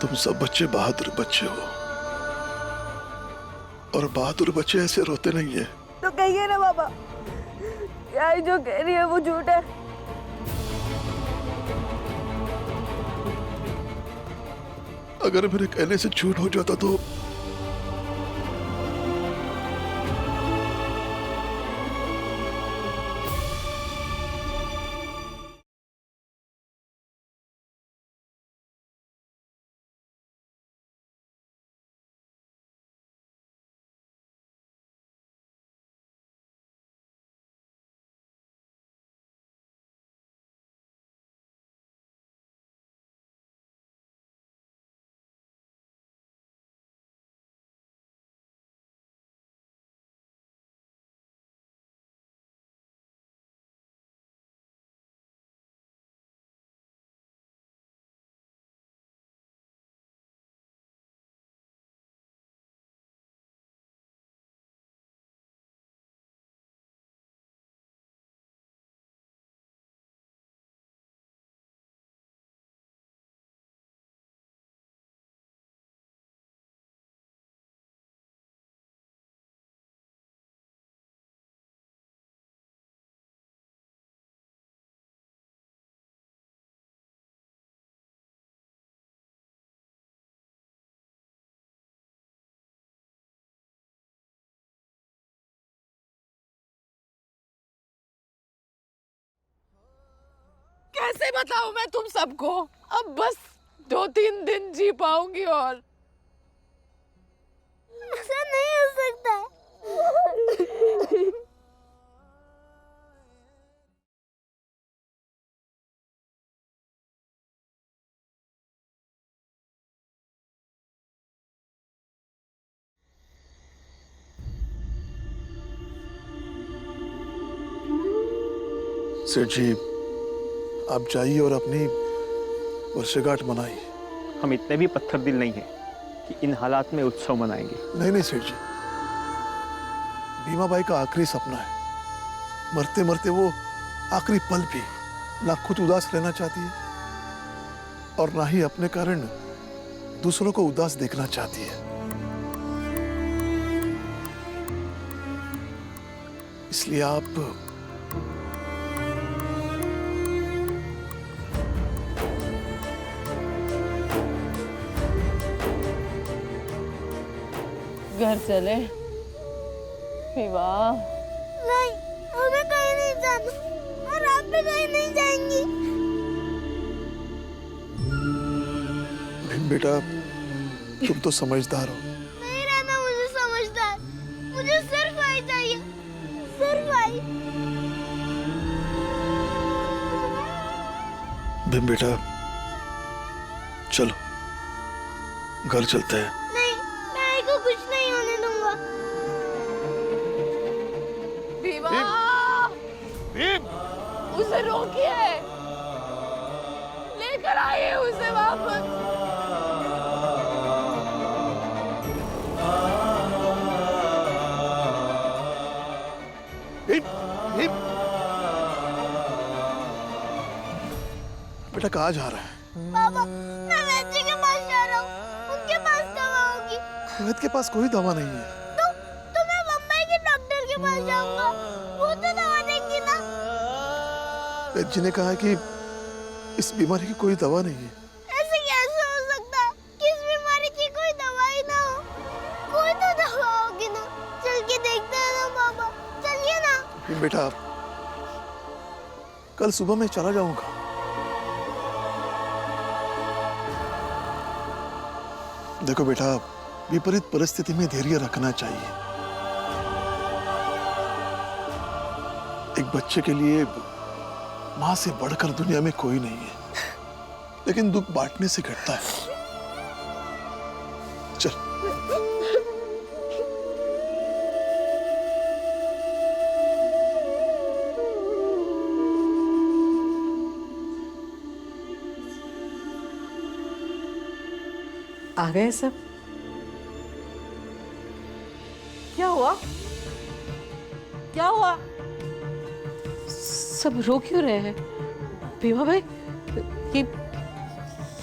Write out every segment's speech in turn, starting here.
तुम सब बच्चे बहादुर बच्चे हो, और बहादुर बच्चे ऐसे रोते नहीं है। तो कहिए ना बाबा, क्या है जो कह रही है वो झूठ है। अगर मेरे कहने से झूठ हो जाता तो कैसे बताऊं मैं तुम सबको? अब बस 2-3 दिन जी पाऊंगी और ऐसा नहीं हो सकता। सेठ जी, आप जाइए और अपनी वर्षगांठ मनाइए। हम इतने भी पत्थर दिल नहीं हैं कि इन हालात में उत्सव मनाएंगे। नहीं नहीं सेठ जी, भीमाबाई का आखिरी सपना है। मरते मरते वो आखिरी पल भी ना खुद उदास रहना चाहती है और ना ही अपने कारण दूसरों को उदास देखना चाहती है। इसलिए आप घर चले। विवाह नहीं, हमें कहीं नहीं जाना और आप भी कहीं नहीं जाएंगी। भीम बेटा, तुम तो समझदार हो। नहीं रहना मुझे समझदार, मुझे सिर्फ आई चाहिए, सिर्फ आई। भीम बेटा, चलो घर चलते हैं। नहीं, मैं आई को कुछ नहीं होने दूंगा। विवाह, भीम! उसे रोकिए, लेकर आइए उसे वापस। भीम! भीम! बेटा कहाँ जा रहा है? पापा, मैं वैद्य जी के पास जा रहा हूँ, उनके पास दवा होगी। वैद्य के पास कोई दवा नहीं है। तो मैं मुंबई के डॉक्टर के पास जाऊंगा, वो तो दवा देंगे ना। वैद्य जी ने कहा है कि इस बीमारी की कोई दवा नहीं है। ऐसे कैसे हो सकता है कि इस बीमारी की कोई दवाई ना हो? कोई तो दवा होगी ना। चल के देखते हैं ना पापा, चलिए ना। भीम बेटा, कल सुबह मैं चला जाऊंगा। देखो बेटा, विपरीत परिस्थिति में धैर्य रखना चाहिए। एक बच्चे के लिए मां से बढ़कर दुनिया में कोई नहीं है, लेकिन दुख बांटने से घटता है। चल। आ गए सब? क्या हुआ? क्या हुआ? सब रो क्यों रहे हैं? भीमा भाई, ये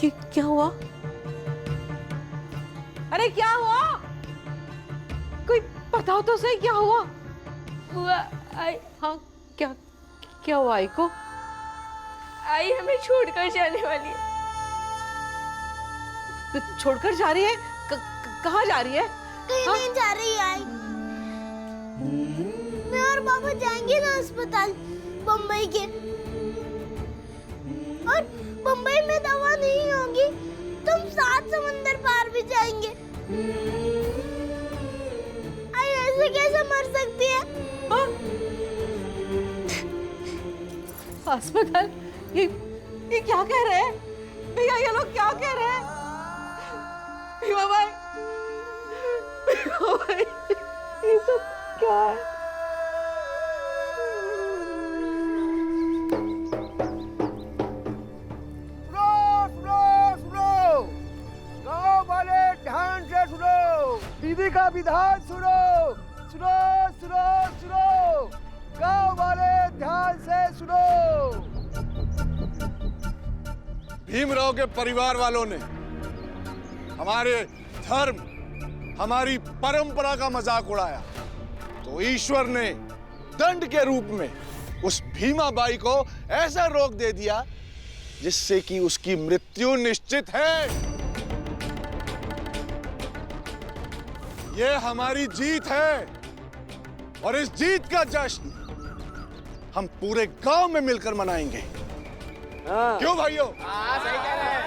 क्या हुआ? अरे क्या हुआ? कोई बताओ तो सही, क्या हुआ? बुआ आई हाँ, क्या क्या हुआ आई को? आई हमें छोड़कर जाने वाली है। तो छोड़कर जा रही है? कहाँ जा रही है? कहीं हाँ? नहीं जा रही आई। मैं और पापा जाएंगे ना अस्पताल बम्बई के, और बम्बई में दवा नहीं होगी तो हम 7 समंदर पार भी जाएंगे। आई ऐसे कैसे मर सकती है? हाँ? अस्पताल? ये क्या कह रहे हैं भैया? ये लोग क्या कह रहे हैं? भीमा भाई, भीमा भाई, ये सब क्या है? गाँव वाले ध्यान से सुनो, विधि का विधान सुनो, सुनो सुनो सुनो, गाँव वाले ध्यान से सुनो। भीमराव के परिवार वालों ने हमारे धर्म, हमारी परंपरा का मजाक उड़ाया, तो ईश्वर ने दंड के रूप में उस भीमाबाई को ऐसा रोक दे दिया जिससे कि उसकी मृत्यु निश्चित है। ये हमारी जीत है और इस जीत का जश्न हम पूरे गांव में मिलकर मनाएंगे। क्यों भाइयों? सही कह रहे हैं।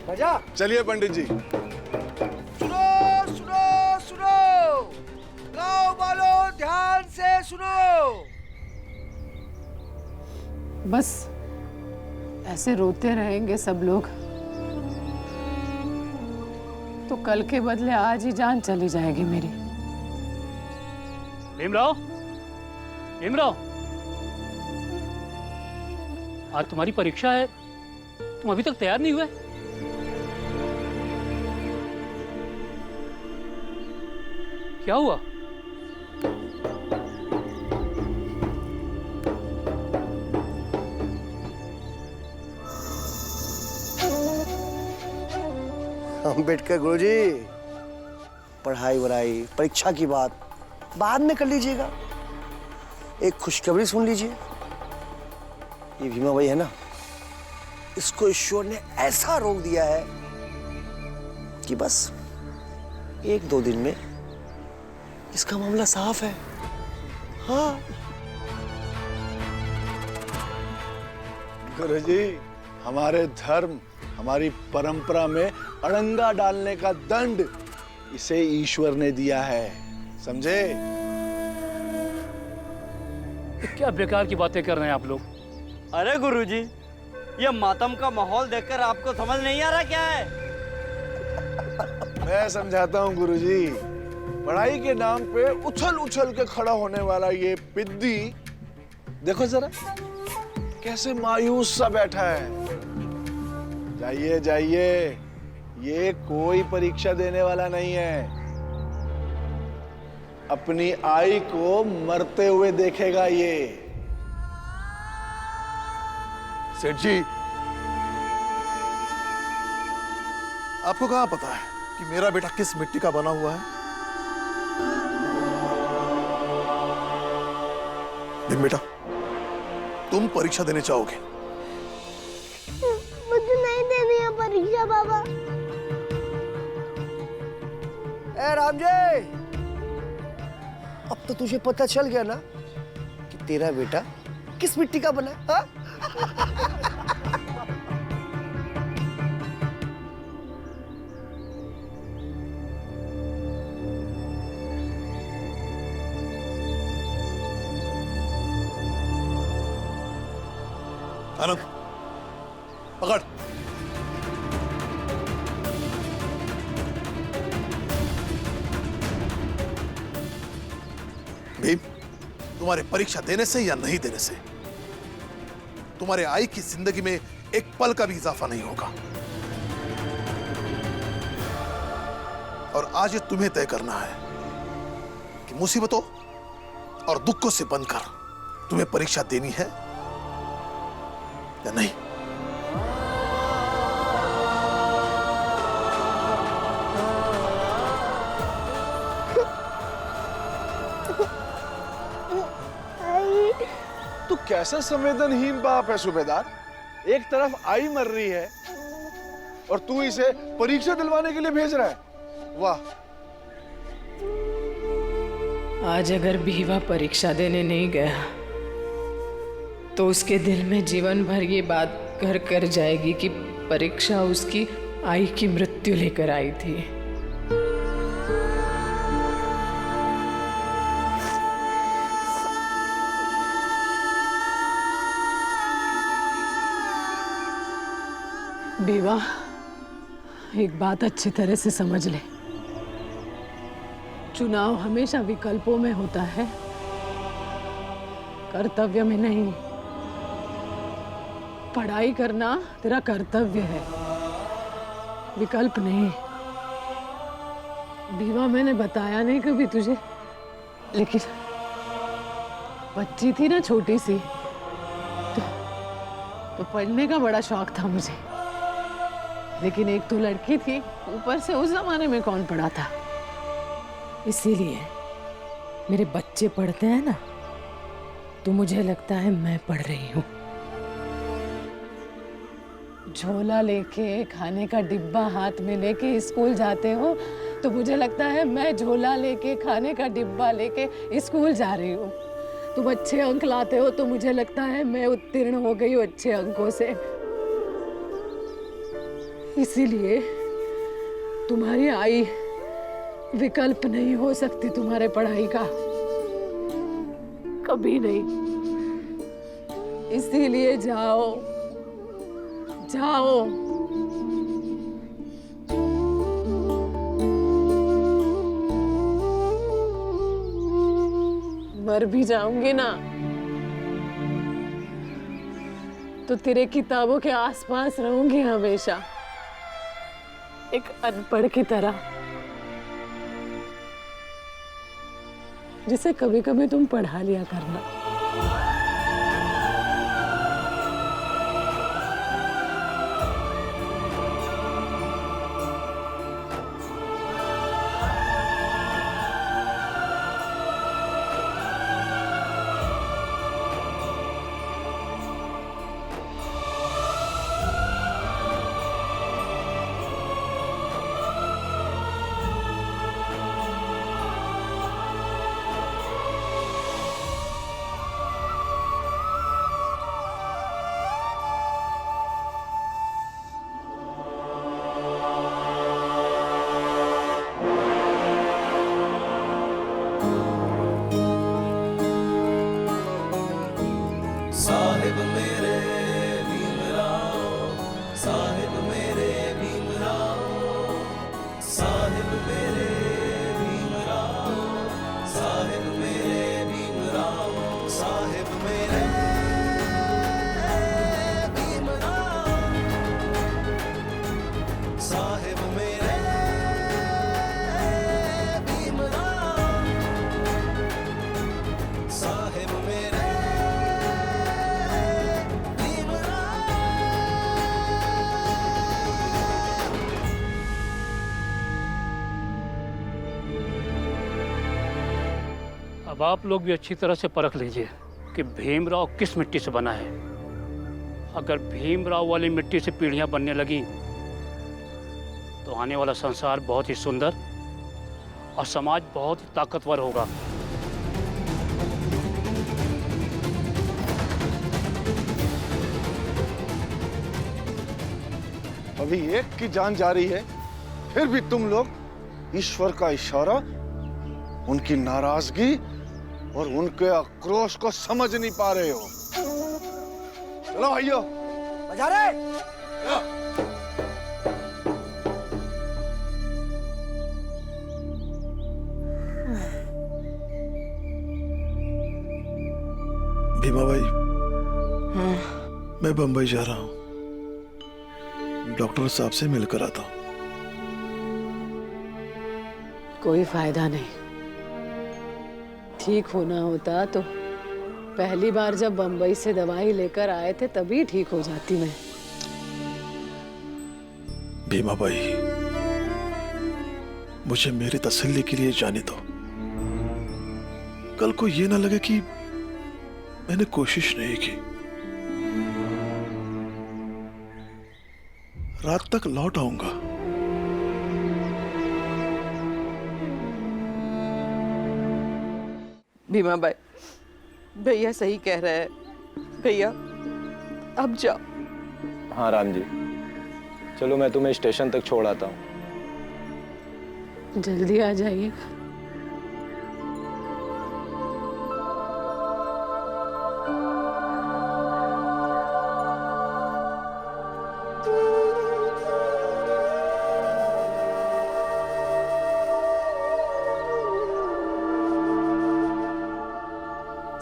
बजा। चलिए पंडित जी। सुनो सुनो सुनो, गाँव वालों ध्यान से सुनो। बस ऐसे रोते रहेंगे सब लोग तो कल के बदले आज ही जान चली जाएगी मेरी। भीमराव, भीमराव, आज तुम्हारी परीक्षा है, तुम अभी तक तैयार नहीं हुए? क्या हुआ? अम्बेडकर गुरुजी, पढ़ाई वढ़ाई परीक्षा की बात बाद में कर लीजिएगा, एक खुशखबरी सुन लीजिए। ये भीमाबाई है ना, इसको ईश्वर ने ऐसा रोक दिया है कि बस 1-2 दिन में इसका मामला साफ है। हाँ गुरुजी, हमारे धर्म, हमारी परंपरा में अड़ंगा डालने का दंड इसे ईश्वर ने दिया है, समझे? क्या बेकार की बातें कर रहे हैं आप लोग? अरे गुरुजी, ये मातम का माहौल देखकर आपको समझ नहीं आ रहा क्या है? मैं समझाता हूँ गुरुजी। पढ़ाई के नाम पे उछल उछल के खड़ा होने वाला ये पिद्दी देखो जरा कैसे मायूस सा बैठा है। जाइए जाइए, ये कोई परीक्षा देने वाला नहीं है, अपनी आई को मरते हुए देखेगा ये। सेठ जी, आपको कहाँ पता है कि मेरा बेटा किस मिट्टी का बना हुआ है? भीम बेटा, तुम परीक्षा देने चाहोगे? मुझे नहीं देनी है परीक्षा बाबा। ए रामजी, अब तो तुझे पता चल गया ना कि तेरा बेटा किस मिट्टी का बना है? हाँ? आनंद, पकड़। भीम, तुम्हारे परीक्षा देने से या नहीं देने से तुम्हारे आई की जिंदगी में एक पल का भी इजाफा नहीं होगा। और आज ये तुम्हें तय करना है कि मुसीबतों और दुखों से बनकर तुम्हें परीक्षा देनी है या नहीं। कैसा संवेदनहीन बाप है सूबेदार। एक तरफ आई मर रही है और तू इसे परीक्षा दिलवाने के लिए भेज रहा है। वाह। आज अगर बीवा परीक्षा देने नहीं गया तो उसके दिल में जीवन भर ये बात घर कर जाएगी कि परीक्षा उसकी आई की मृत्यु लेकर आई थी। बीवा, एक बात अच्छी तरह से समझ ले, चुनाव हमेशा विकल्पों में होता है, कर्तव्य में नहीं। पढ़ाई करना तेरा कर्तव्य है, विकल्प नहीं। बीवा, मैंने बताया नहीं कभी तुझे, लेकिन बच्ची थी ना छोटी सी, तो पढ़ने का बड़ा शौक था मुझे। लेकिन एक तो लड़की थी, ऊपर से उस जमाने में कौन पढ़ा था। इसीलिए मेरे बच्चे पढ़ते हैं ना, तो मुझे लगता है मैं पढ़ रही हूँ। झोला लेके, खाने का डिब्बा हाथ में लेके स्कूल जाते हो, तो मुझे लगता है मैं झोला लेके, खाने का डिब्बा लेके स्कूल जा रही हूँ। तुम अच्छे अंक लाते हो तो मुझे लगता है मैं उत्तीर्ण हो गई हूँ अच्छे अंकों से। इसीलिए तुम्हारी आई विकल्प नहीं हो सकती तुम्हारे पढ़ाई का, कभी नहीं। इसीलिए जाओ जाओ। मर भी जाऊंगी ना तो तेरे किताबों के आसपास रहूंगी हमेशा, एक अनपढ़ की तरह, जिसे कभी कभी तुम पढ़ा लिया करना। अब आप लोग भी अच्छी तरह से परख लीजिए कि भीमराव किस मिट्टी से बना है। अगर भीमराव वाली मिट्टी से पीढ़ियां बनने लगी तो आने वाला संसार बहुत ही सुंदर और समाज बहुत ही ताकतवर होगा। अभी एक की जान जा रही है, फिर भी तुम लोग ईश्वर का इशारा, उनकी नाराजगी और उनके आक्रोश को समझ नहीं पा रहे हो। चलो भाइयों, बजा रहे। भीमा भाई, मैं बंबई जा रहा हूँ, डॉक्टर साहब से मिलकर आता हूँ। कोई फायदा नहीं, ठीक होना होता तो पहली बार जब बंबई से दवाई लेकर आए थे तभी ठीक हो जाती मैं। भीमा भाई, मुझे मेरी तसल्ली के लिए जाने दो। कल को ये ना लगे कि मैंने कोशिश नहीं की। रात तक लौट आऊंगा। भीमा बाई, भैया सही कह रहे हैं। भैया अब जाओ। हाँ राम जी, चलो मैं तुम्हें स्टेशन तक छोड़ आता हूँ। जल्दी आ जाइए।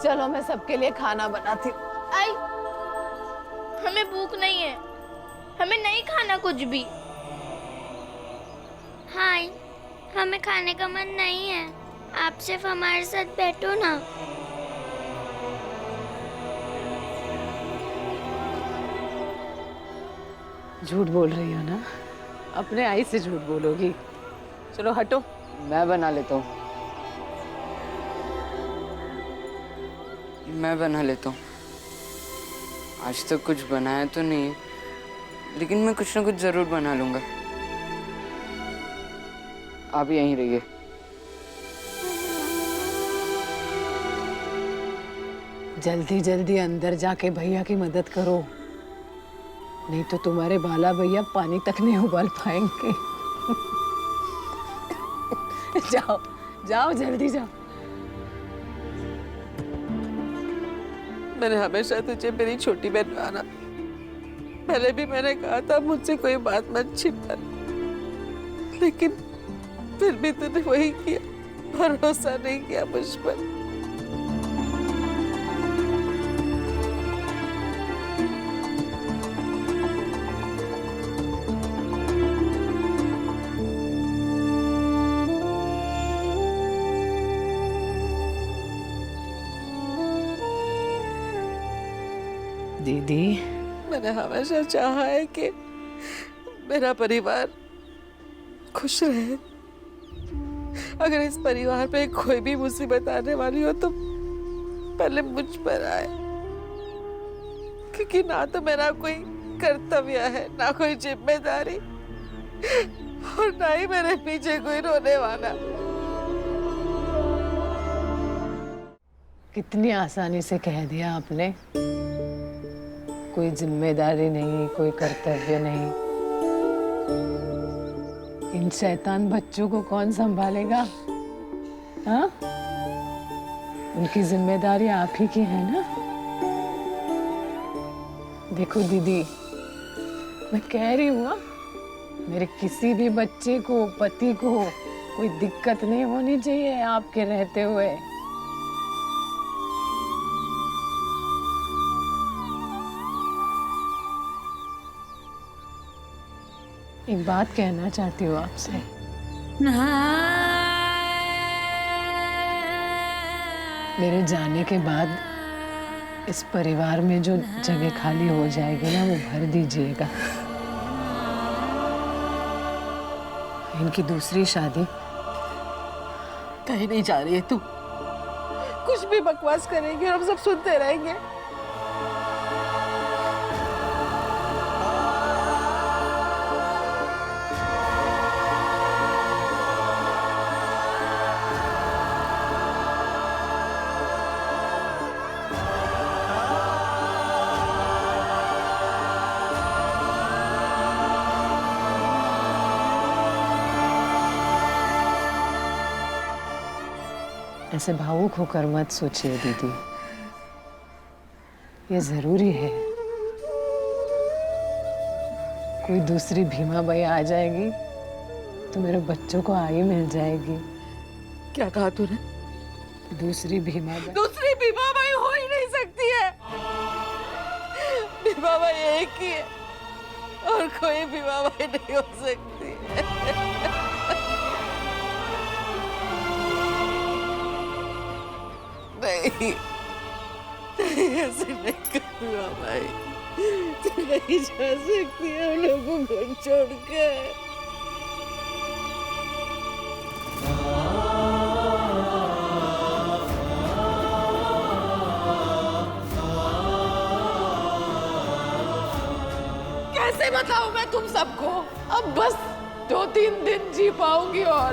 चलो मैं सबके लिए खाना बनाती हूँ। आई, हमें भूख नहीं है, हमें नहीं खाना कुछ भी। हाय, हमें खाने का मन नहीं है, आप सिर्फ हमारे साथ बैठो ना। झूठ बोल रही हो ना? अपने आई से झूठ बोलोगी? चलो हटो। मैं बना लेता हूँ। मैं बना लेता हूँ। आज तक कुछ बनाया तो नहीं है, लेकिन मैं कुछ ना कुछ जरूर बना लूंगा। आप यहीं रहिए। जल्दी जल्दी अंदर जाके भैया की मदद करो, नहीं तो तुम्हारे बाला भैया पानी तक नहीं उबाल पाएंगे। जाओ जाओ, जल्दी जाओ। मैंने हमेशा तुझे मेरी छोटी बहन माना। पहले भी मैंने कहा था मुझसे कोई बात मत छिपा, लेकिन फिर भी तूने वही किया, भरोसा नहीं किया मुझ पर। दीदी, मैंने हमेशा चाहा है कि मेरा परिवार खुश रहे। अगर इस परिवार पे कोई भी मुसीबत आने वाली हो तो पहले मुझ पर आए, क्योंकि ना तो मेरा कोई कर्तव्य है, ना कोई जिम्मेदारी, और ना ही मेरे पीछे कोई रोने वाला। कितनी आसानी से कह दिया आपने। कोई जिम्मेदारी नहीं, कोई कर्तव्य नहीं। इन शैतान बच्चों को कौन संभालेगा? हाँ? उनकी जिम्मेदारी आप ही की है ना? देखो दीदी, मैं कह रही हूँ, मेरे किसी भी बच्चे को, पति को कोई दिक्कत नहीं होनी चाहिए आपके रहते हुए। एक बात कहना चाहती हूँ आपसे। मेरे जाने के बाद इस परिवार में जो जगह खाली हो जाएगी ना, वो भर दीजिएगा। इनकी दूसरी शादी। कहीं नहीं जा रही है तू। कुछ भी बकवास करेंगे और हम सब सुनते रहेंगे। ऐसे भावुक होकर मत सोचिए दीदी, ये जरूरी है। कोई दूसरी भीमा बाई आ जाएगी तो मेरे बच्चों को आई मिल जाएगी। क्या कहा तूने? दूसरी भीमा बाई। दूसरी भीमा बाई हो ही नहीं सकती है। भीमा बाई एक ही है और कोई भीमा बाई नहीं हो सकती है। नहीं, ऐसे नहीं करूँगा भाई। तू नहीं जा सकती है उन लोगों को छोड़कर। कैसे बताऊं मैं तुम सबको? अब बस 2-3 दिन जी पाऊंगी और